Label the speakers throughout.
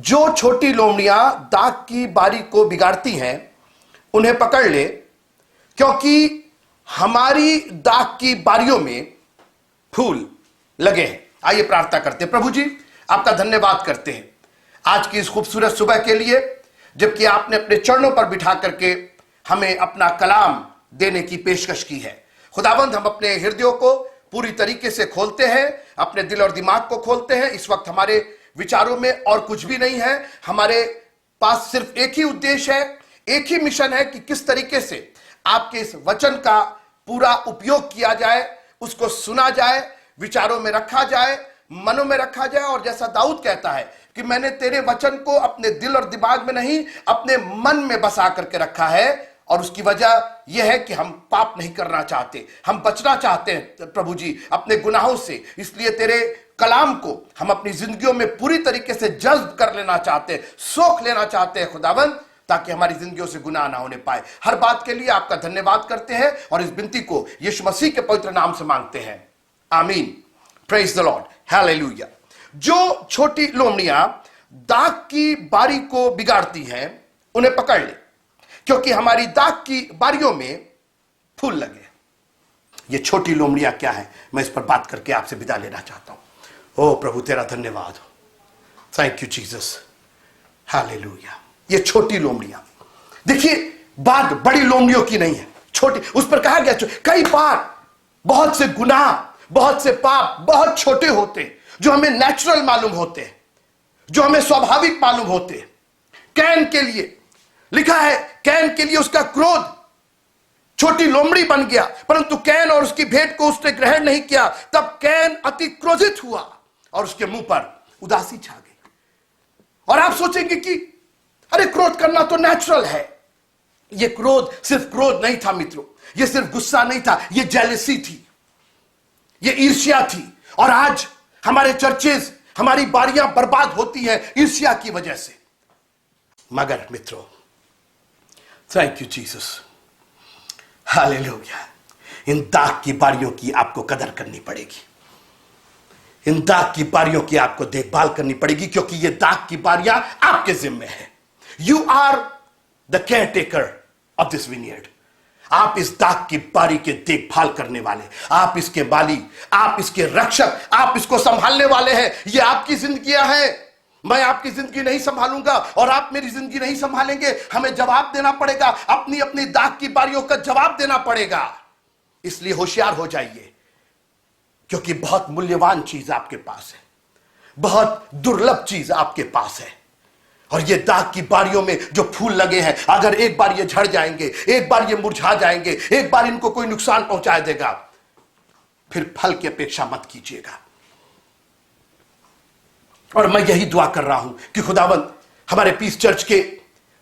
Speaker 1: जो छोटी लोमड़ियां दाग की बारी को बिगाड़ती हैं उन्हें पकड़ ले, क्योंकि हमारी दाग की बारियों में फूल लगे हैं। आइए प्रार्थना करते हैं। प्रभु जी, आपका धन्यवाद करते हैं आज की इस खूबसूरत सुबह के लिए, जबकि आपने अपने चरणों पर बिठा करके हमें अपना कलाम देने की पेशकश की है। खुदावंद, हम अपने हृदयों को पूरी तरीके से खोलते हैं, अपने दिल और दिमाग को खोलते हैं। इस वक्त हमारे विचारों में और कुछ भी नहीं है, हमारे पास सिर्फ एक ही उद्देश्य है, एक ही मिशन है कि किस तरीके से आपके इस वचन का पूरा उपयोग किया जाए, उसको सुना जाए, विचारों में रखा जाए, मनों में रखा जाए। और जैसा दाऊद कहता है कि मैंने तेरे वचन को अपने दिल और दिमाग में नहीं, अपने मन में बसा करके रखा है। और उसकी वजह यह है कि हम पाप नहीं करना चाहते, हम बचना चाहते हैं प्रभु जी अपने गुनाहों से। इसलिए तेरे कलाम को हम अपनी जिंदगियों में पूरी तरीके से जज्ब कर लेना चाहते हैं, सोख लेना चाहते हैं खुदावंद, ताकि हमारी जिंदगियों से गुनाह ना होने पाए। हर बात के लिए आपका धन्यवाद करते हैं और इस विनती को यीशु मसीह के पवित्र नाम से मांगते हैं, आमीन। Praise the Lord, hallelujah. जो छोटी लोमड़ियां दाग की बारी को बिगाड़ती हैं उन्हें पकड़ ले, क्योंकि हमारी दाग की बारियों में फूल लगे। ये छोटी लोमड़ियां क्या है, मैं इस पर बात करके आपसे विदा लेना चाहता हूं। ओ प्रभु, तेरा धन्यवाद हो, थैंक यू जीसस, हालेलुया। ये छोटी लोमड़ियां, देखिए बात बड़ी लोमड़ियों की नहीं है, छोटी। उस पर कहा गया कई बार बहुत से गुनाह, बहुत से पाप बहुत छोटे होते हैं, जो हमें नेचुरल मालूम होते हैं, जो हमें स्वाभाविक मालूम होते हैं। कैन के लिए लिखा है, कैन के लिए उसका क्रोध छोटी लोमड़ी बन गया, परंतु कैन और उसकी भेंट को उसने ग्रहण नहीं किया। तब कैन अति क्रोधित हुआ और उसके मुंह पर उदासी छा गई। और आप सोचेंगे कि अरे क्रोध करना तो नेचुरल है। यह क्रोध सिर्फ क्रोध नहीं था मित्रों, यह सिर्फ गुस्सा नहीं था, यह जेलसी थी, यह ईर्ष्या थी। और आज हमारे चर्चेज, हमारी बारियां बर्बाद होती हैं ईर्ष्या की वजह से। मगर मित्रों, थैंक यू जीसस, हालेलुया। इन दाग की बारियों की आपको कदर करनी पड़ेगी, इन दाग की बारियों की आपको देखभाल करनी पड़ेगी, क्योंकि ये दाग की बारियां आपके जिम्मे है। You are the caretaker of this vineyard. आप इस दाग की बारी के देखभाल करने वाले, आप इसके माली, आप इसके रक्षक, आप इसको संभालने वाले हैं। ये आपकी जिंदगियां हैं। मैं आपकी जिंदगी नहीं संभालूंगा और आप मेरी जिंदगी नहीं संभालेंगे। हमें जवाब देना पड़ेगा, अपनी अपनी दाग की बारियों का जवाब देना पड़ेगा। इसलिए होशियार हो जाइए, क्योंकि बहुत मूल्यवान चीज आपके पास है, बहुत दुर्लभ चीज आपके पास है। और ये दाग की बारियों में जो फूल लगे हैं, अगर एक बार ये झड़ जाएंगे, एक बार ये मुरझा जाएंगे, एक बार इनको कोई नुकसान पहुंचा देगा, फिर फल की अपेक्षा मत कीजिएगा। और मैं यही दुआ कर रहा हूं कि खुदावंद हमारे पीस चर्च के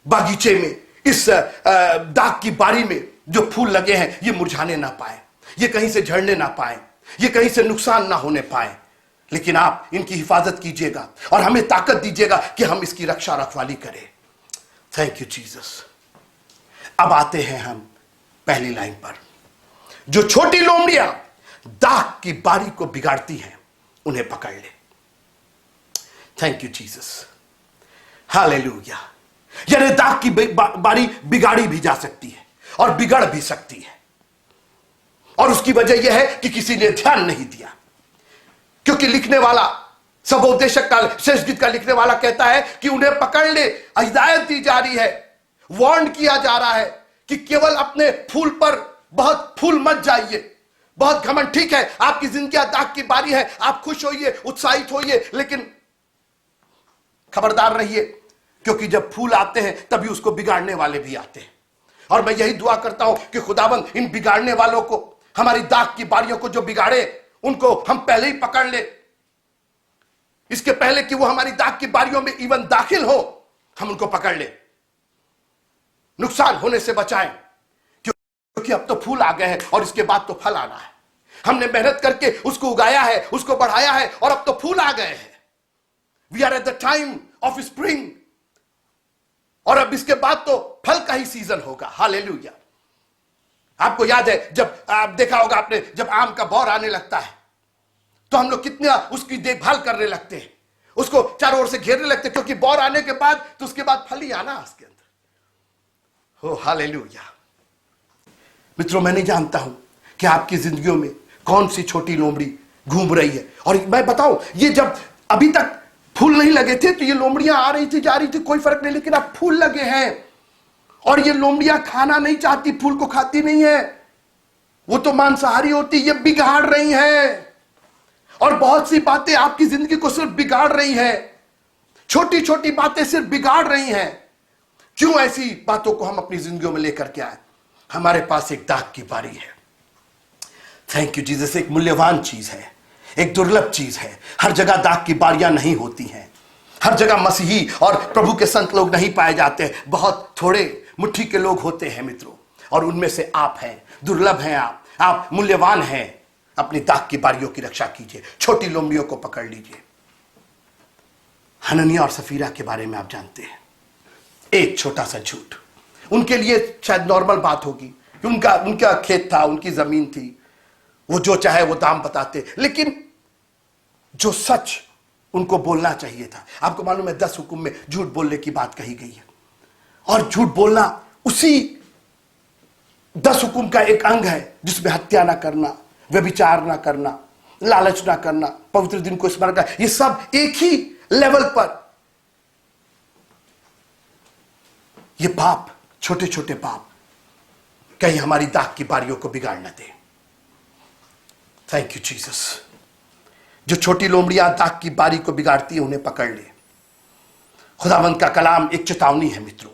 Speaker 1: बागीचे में, इस दाग की बारी में जो फूल लगे हैं, ये मुरझाने ना पाए, ये कहीं से झड़ने ना पाए, ये कहीं से नुकसान ना होने पाए। लेकिन आप इनकी हिफाजत कीजिएगा और हमें ताकत दीजिएगा कि हम इसकी रक्षा रखवाली करें। Thank you Jesus. अब आते हैं हम पहली लाइन पर। जो छोटी लोमड़ियां दाग की बारी को बिगाड़ती हैं उन्हें पकड़ ले। Thank you Jesus, hallelujah. यानी दाग की बारी बिगाड़ी भी जा सकती है और बिगड़ भी सकती है, और उसकी वजह यह है कि किसी ने ध्यान नहीं दिया। क्योंकि लिखने वाला, सबोपदेशक का, श्रेष्ठ गीत का लिखने वाला कहता है कि उन्हें पकड़ ले, हिदायत दी जा रही है, वार्न किया जा रहा है कि केवल अपने फूल पर बहुत फूल मत जाइए, बहुत घमंड। ठीक है, आपकी जिंदगी दाग की बारी है, आप खुश होइए, उत्साहित होइए, लेकिन खबरदार रहिए, क्योंकि जब फूल आते हैं तभी उसको बिगाड़ने वाले भी आते हैं। और मैं यही दुआ करता हूं कि खुदाबंद इन बिगाड़ने वालों को, हमारी दाग की बारियों को जो बिगाड़े, उनको हम पहले ही पकड़ ले, इसके पहले कि वो हमारी दाग की बारियों में इवन दाखिल हो, हम उनको पकड़ ले, नुकसान होने से बचाएं। क्योंकि अब तो फूल आ गए हैं और इसके बाद तो फल आना है। हमने मेहनत करके उसको उगाया है, उसको बढ़ाया है, और अब तो फूल आ गए हैं। We are at the time of spring, और अब इसके बाद तो फल का ही सीजन होगा। हालेलुया। आपको याद है, जब आप देखा होगा आपने, जब आम का बौर आने लगता है तो हम लोग कितना उसकी देखभाल करने लगते हैं, उसको चारों ओर से घेरने लगते, क्योंकि बौर आने के बाद तो उसके बाद फल ही आना उसके अंदर। हो हालेलुया। मित्रों, मैं नहीं जानता हूं कि आपकी जिंदगियों में कौन सी छोटी लोमड़ी घूम रही है। और मैं बताऊं, ये जब अभी तक फूल नहीं लगे थे तो ये लोमड़ियां आ रही थी जा रही थी, कोई फर्क नहीं, लेकिन अब फूल लगे हैं और ये लोमड़ियां खाना नहीं चाहती, फूल को खाती नहीं है, वो तो मांसाहारी होती, ये बिगाड़ रही हैं। और बहुत सी बातें आपकी जिंदगी को सिर्फ बिगाड़ रही हैं, छोटी छोटी बातें सिर्फ बिगाड़ रही हैं। क्यों ऐसी बातों को हम अपनी जिंदगियों में लेकर के आए? हमारे पास एक दाग की बारी है। Thank you Jesus. एक मूल्यवान चीज है, एक दुर्लभ चीज है। हर जगह दाग की बारियां नहीं होती हैं, हर जगह मसीही और प्रभु के संत लोग नहीं पाए जाते, बहुत थोड़े मुट्ठी के लोग होते हैं मित्रों, और उनमें से आप हैं, दुर्लभ हैं, आप मूल्यवान हैं। अपनी दाग की बारियों की रक्षा कीजिए, छोटी लोमड़ियों को पकड़ लीजिए। हननिया और सफीरा के बारे में आप जानते हैं, एक छोटा सा झूठ उनके लिए शायद नॉर्मल बात होगी कि उनका खेत था, उनकी जमीन थी, वो जो चाहे वो दाम बताते, लेकिन जो सच उनको बोलना चाहिए था। आपको मालूम है 10 हुक्म में झूठ बोलने की बात कही गई है, और झूठ बोलना उसी 10 हुक्म का एक अंग है जिसमें हत्या ना करना, व्यभिचार ना करना, लालच ना करना, पवित्र दिन को स्मरण करना, ये सब एक ही लेवल पर। ये पाप, छोटे छोटे पाप कहीं हमारी दाग की बारियों को बिगाड़ न दे। Thank you Jesus. जो छोटी लोमड़ियां दाग की बारी को बिगाड़ती है उन्हें पकड़ ले। खुदावंत का कलाम एक चेतावनी है मित्रों।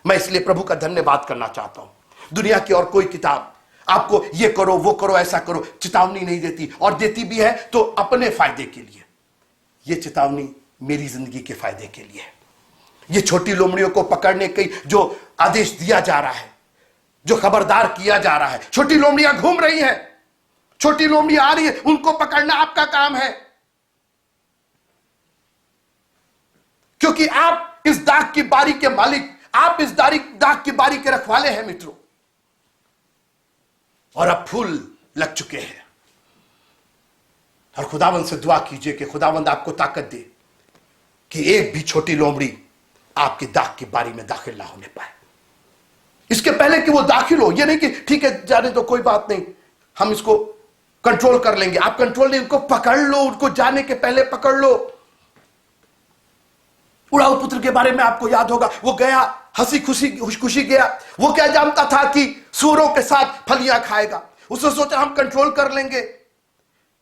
Speaker 1: मैं इसलिए प्रभु का धन्यवाद करना चाहता हूं। दुनिया की और कोई किताब आपको ये करो वो करो ऐसा करो चेतावनी नहीं देती, और देती भी है तो अपने फायदे के लिए। ये चेतावनी मेरी जिंदगी के फायदे के लिए है। ये छोटी लोमड़ियों को पकड़ने के जो आदेश दिया जा रहा है, जो खबरदार किया जा रहा है, छोटी लोमड़ियां घूम रही हैं, छोटी लोमड़ी आ रही है, उनको पकड़ना आपका काम है, क्योंकि आप इस दाग की बारी के मालिक, आप इस दाग की बारी के रखवाले हैं मित्रों। और अब फूल लग चुके हैं, और खुदावंद से दुआ कीजिए कि खुदावंद आपको ताकत दे कि एक भी छोटी लोमड़ी आपकी दाग की बारी में दाखिल ना होने पाए। इसके पहले कि वो दाखिल हो, ये नहीं कि ठीक है जाने तो कोई बात नहीं, हम इसको कंट्रोल कर लेंगे। आप कंट्रोल नहीं, उनको पकड़ लो, उनको जाने के पहले पकड़ लो। उड़ाऊ पुत्र के बारे में आपको याद होगा, वो गया हंसी खुशी गया। वो क्या जानता था कि सूरों के साथ फलियां खाएगा। उसने सोचा हम कंट्रोल कर लेंगे,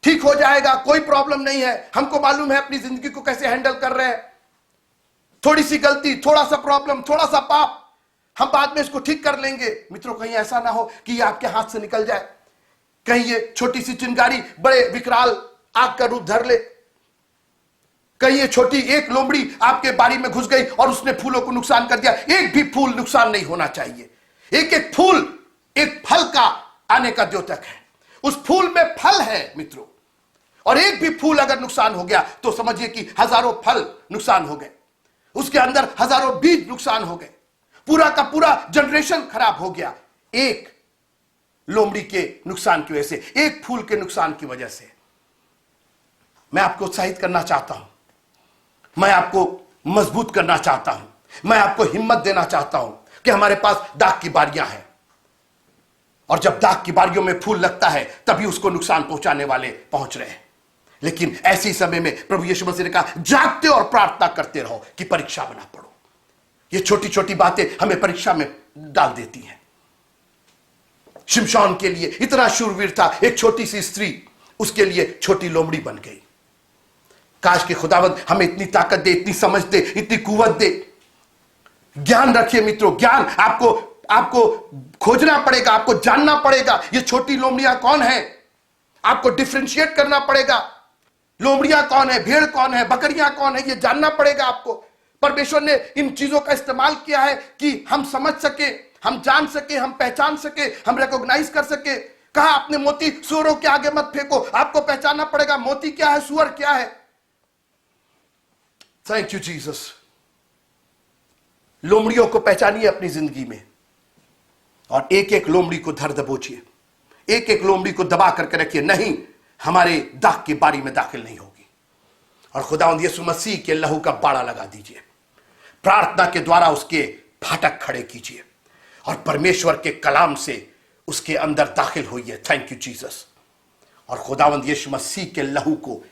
Speaker 1: ठीक हो जाएगा, कोई प्रॉब्लम नहीं है, हमको मालूम है अपनी जिंदगी को कैसे हैंडल कर रहे हैं। थोड़ी सी गलती, थोड़ा सा प्रॉब्लम, थोड़ा सा पाप, हम बाद में इसको ठीक कर लेंगे। मित्रों, कहीं ऐसा ना हो कि ये आपके हाथ से निकल जाए, कहीं ये छोटी सी चिंगारी बड़े विकराल आग का रूप धर ले, कहीं ये छोटी एक लोमड़ी आपके बारी में घुस गई और उसने फूलों को नुकसान कर दिया। एक भी फूल नुकसान नहीं होना चाहिए। एक एक फूल एक फल का आने का द्योतक है, उस फूल में फल है मित्रों, और एक भी फूल अगर नुकसान हो गया तो समझिए कि हजारों फल नुकसान हो गए, उसके अंदर हजारों बीज नुकसान हो गए, पूरा का पूरा जनरेशन खराब हो गया, एक लोमड़ी के नुकसान की वजह से, एक फूल के नुकसान की वजह से। मैं आपको उत्साहित करना चाहता हूं, मैं आपको मजबूत करना चाहता हूं, मैं आपको हिम्मत देना चाहता हूं कि हमारे पास दाग की बारियां हैं, और जब दाग की बारियों में फूल लगता है तभी उसको नुकसान पहुंचाने वाले पहुंच रहे हैं। लेकिन ऐसी समय में प्रभु यीशु मसीह ने कहा, जागते और प्रार्थना करते रहो कि परीक्षा में ना पड़ो। ये छोटी छोटी बातें हमें परीक्षा में डाल देती हैं। शिमशोन के लिए इतना शूरवीर था, एक छोटी सी स्त्री उसके लिए छोटी लोमड़ी बन गई। काश कि खुदावंद हमें इतनी ताकत दे, इतनी समझ दे, इतनी कुवत दे। ज्ञान रखिए मित्रों, ज्ञान आपको खोजना पड़ेगा, आपको जानना पड़ेगा ये छोटी लोमड़ियां कौन है, आपको डिफरेंशिएट करना पड़ेगा। लोमड़ियां कौन है, भेड़ कौन है, बकरियां कौन है, ये जानना पड़ेगा आपको। परमेश्वर ने इन चीजों का इस्तेमाल किया है कि हम समझ सके, हम जान सके, हम पहचान सके, हम रिकॉग्नाइज कर सके। कहा आपने मोती सुअरों के आगे मत फेंको, आपको पहचानना पड़ेगा मोती क्या है, सुअर क्या है। Thank you Jesus. लोमड़ियों को पहचानिए अपनी जिंदगी में, और एक एक लोमड़ी को धर दबोचिए, एक एक लोमड़ी को दबा करके रखिए, नहीं हमारे दाग की बारी में दाखिल नहीं होगी। और खुदावंद यीशु मसीह के लहू का बाड़ा लगा दीजिए। प्रार्थना के द्वारा उसके फाटक खड़े कीजिए और परमेश्वर के कलाम से उसके अंदर दाखिल होइए। Thank you Jesus. और खुदावंद यीशु मसीह के लहू को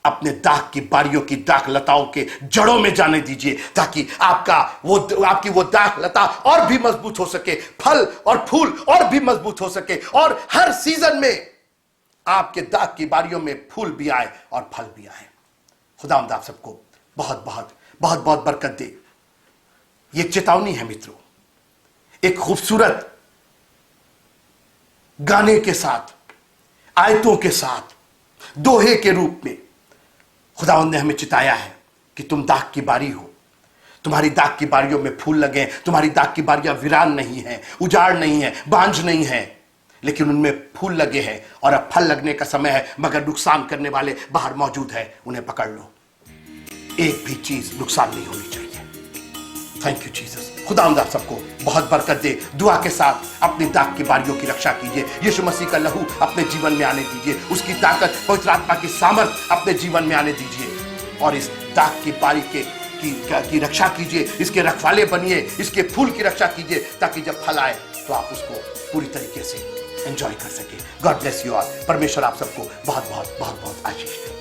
Speaker 1: अपने दाग की बारियों की दाग लताओं के जड़ों में जाने दीजिए, ताकि आपकी वो दाग लता और भी मजबूत हो सके, फल और फूल और भी मजबूत हो सके, और हर सीजन में आपके दाग की बारियों में फूल भी आए और फल भी आए। खुदावंद आप सबको बहुत बहुत बहुत बहुत बरकत दे। ये चेतावनी है मित्रों, एक खूबसूरत गाने के साथ, आयतों के साथ, दोहे के रूप में खुदावंद ने हमें चिताया है कि तुम दाग की बारी हो। तुम्हारी दाग की बारियों में फूल लगे, तुम्हारी दाग की बारियां वीरान नहीं है, उजाड़ नहीं है, बांझ नहीं है, लेकिन उनमें फूल लगे हैं और अब फल लगने का समय है, मगर नुकसान करने वाले बाहर मौजूद है, उन्हें पकड़ लो। एक भी चीज नुकसान नहीं होनी चाहिए। Thank you Jesus. खुदावंद आप सबको बहुत बरकत दे। दुआ के साथ अपनी दाग की बारियों की रक्षा कीजिए। यीशु मसीह का लहू अपने जीवन में आने दीजिए, उसकी ताकत, पवित्र आत्मा की सामर्थ अपने जीवन में आने दीजिए और इस दाग की बारी की रक्षा कीजिए, इसके रखवाले बनिए, इसके फूल की रक्षा कीजिए, ताकि जब फल आए तो आप उसको पूरी तरीके से एंजॉय कर सके। God bless you all. परमेश्वर आप सबको बहुत बहुत बहुत बहुत आशीष दे।